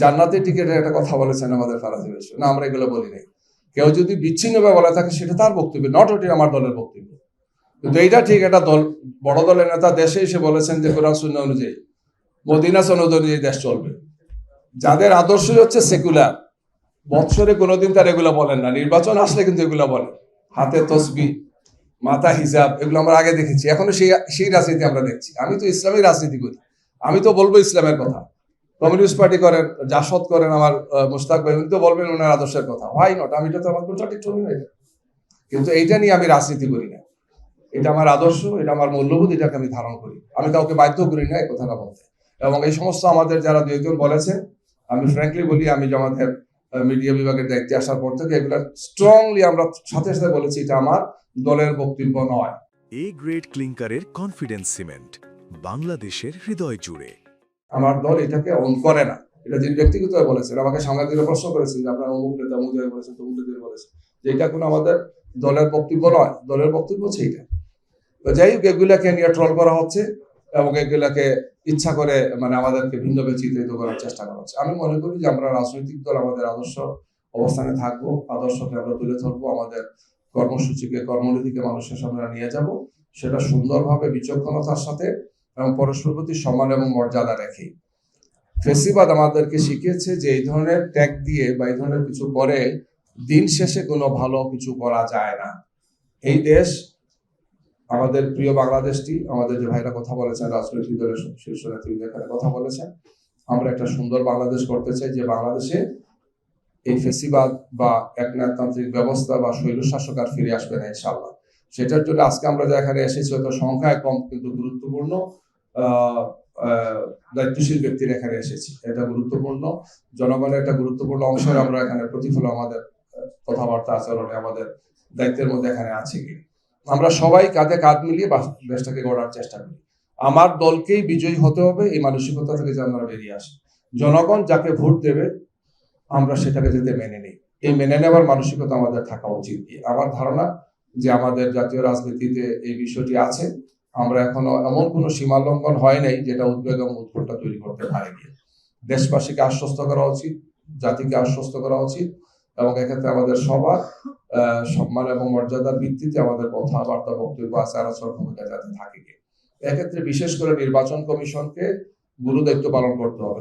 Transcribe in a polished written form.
জান্নাতি টিকেটের একটা কথা বলেছেন আমাদের ফারাজি ভাই, না আমরা এগুলো বলি নাই। কেউ যদি বিচ্ছিন্নভাবে বলে থাকে সেটা তার বক্তব্য, নট ওটি আমার দলের বক্তব্য। কিন্তু এইটা ঠিক, একটা দল, বড় দলের নেতা দেশে এসে বলেছেন যে কোরআন সুন্নাহ অনুযায়ী, মদিনা সনদ অনুযায়ী দেশ চলবে। যাদের আদর্শ হচ্ছে সেকুলার, বৎসরে কোনোদিন তার এগুলো বলেন না, নির্বাচন আসলে কিন্তু এগুলো বলেন। হাতে তসবি, মাথা হিজাব, এগুলো আমরা আগে দেখেছি, এখনো সেই রাজনীতি আমরা দেখছি। আমি তো ইসলামী রাজনীতি করি, আমি তো বলবো ইসলামের কথা। কমিউনিস্ট পার্টি করেন, জাসদ করেন আমার মুস্তাক ভাই, উনি তো বলবেন ওনার আদর্শের কথা, হোয়াই নট, আমি তো আমার কন্ট্রাডিক্টরি না এটা। কিন্তু এইটা নিয়ে আমি রাজনীতি করি না, এটা আমার আদর্শ, এটা আমার মূল্যবোধ, এটাকে আমি ধারণ করি। আমি কাউকে বাধ্য করি না এই কথাটা বলতে। এবং এই সমস্ত আমাদের যারা দুই একজন বলেছেন, আমি ফ্র্যাঙ্কলি বলি, আমি জামাতের মিডিয়া বিভাগের দায়িত্বে আসার পর থেকে এগুলো স্ট্রংলি আমরা সাথে সাথে বলেছি, এটা আমার দলের বক্তব্য নয়। এ গ্রেড ক্লিংকারের কনফিডেন্স সিমেন্ট, বাংলাদেশের হৃদয় জুড়ে। আমার দল এটাকে অন করে না, এটা যিনি ব্যক্তিগতভাবে বলেছেন, আমাকে সাংবাদিকরা প্রশ্ন করেছেন যে আপনারা অমুক নেতা অমুক জায়গায় বলেছেন, তমুক নেতা বলেছেন, যে এটা কোনো আমাদের দলের বক্তব্য নয়। দলের বক্তব্য হচ্ছে এইটা। তো যাই হোক, এগুলাকে নিয়ে ট্রল করা হচ্ছে এবং এগুলাকে ইচ্ছা করে মানে আমাদেরকে ভিন্নভাবে চিত্রিত করার চেষ্টা করা হচ্ছে। আমি মনে করি যে আমরা রাজনৈতিক দল আমাদের আদর্শ অবস্থানে থাকবো, আদর্শকে আমরা তুলে ধরবো, আমাদের কর্মসূচিকে, কর্মনীতিকে মানুষের সামনে নিয়ে যাব, সেটা সুন্দরভাবে বিচক্ষণতার সাথে এবং পরস্পর প্রতি সম্মান এবং মর্যাদা রেখে। ফেসিবাদ আমাদেরকে শিখিয়েছে যে এই ধরনের ট্যাগ দিয়ে বা এই ধরনের কিছু করে দিন শেষে কোনো ভালো কিছু করা যায় না। এই দেশ, আমাদের প্রিয় বাংলাদেশটি, আমাদের যে ভাইরা কথা বলেছেন, রাজনৈতিক দলের শীর্ষ নেতৃত্ব এখানে কথা বলেছেন, আমরা একটা সুন্দর বাংলাদেশ করতে চাই, যে বাংলাদেশে এই ফেসিবাদ বা একনায়কতান্ত্রিক ব্যবস্থা বা স্বৈরশাসক আর ফিরে আসবে না ইনশাআল্লাহ। সেটার জন্য আজকে আমরা যে এখানে এসেছি, হয়তো সংখ্যায় কম কিন্তু গুরুত্বপূর্ণ দায়িত্বশীল ব্যক্তির এখানে এসেছি, এটা গুরুত্বপূর্ণ, জনগণের একটা গুরুত্বপূর্ণ অংশের আমরা এখানে প্রতিফলন আমাদের কথাবার্তা আচরণে আমাদের দায়িত্বের মধ্যে এখানে আছে কি। আমরা সবাই কাঁধে কাঁধ মিলিয়ে দেশটাকে গড়ার চেষ্টা করি। আমার দলকেই বিজয়ী হতে হবে, এই মানসিকতা থেকে যে আমরা বেরিয়ে আসি, জনগণ যাকে ভোট দেবে আমরা সেটাকে যাতে মেনে নিই, এই মেনে নেওয়ার মানসিকতা আমাদের থাকা উচিত। আমার ধারণা যে আমাদের জাতীয় রাজনীতিতে এই বিষয়টি আছে, আমরা এখনো এমন কোনো সীমা লঙ্ঘন হয় নাই যেটা উদ্বেগ এবং উৎকণ্ঠা তৈরি করতে পারে। দেশবাসীকে আশ্বস্ত করা উচিত, জাতিকে আশ্বস্ত করা উচিত, এবং এক্ষেত্রে আমাদের সবার সম্মান এবং মর্যাদার ভিত্তিতে আমাদের কথাবার্তা, বক্তব্য, আচার আচরণ ভূমিকা যাতে থাকে। এক্ষেত্রে বিশেষ করে নির্বাচন কমিশনকে গুরু দায়িত্ব পালন করতে হবে।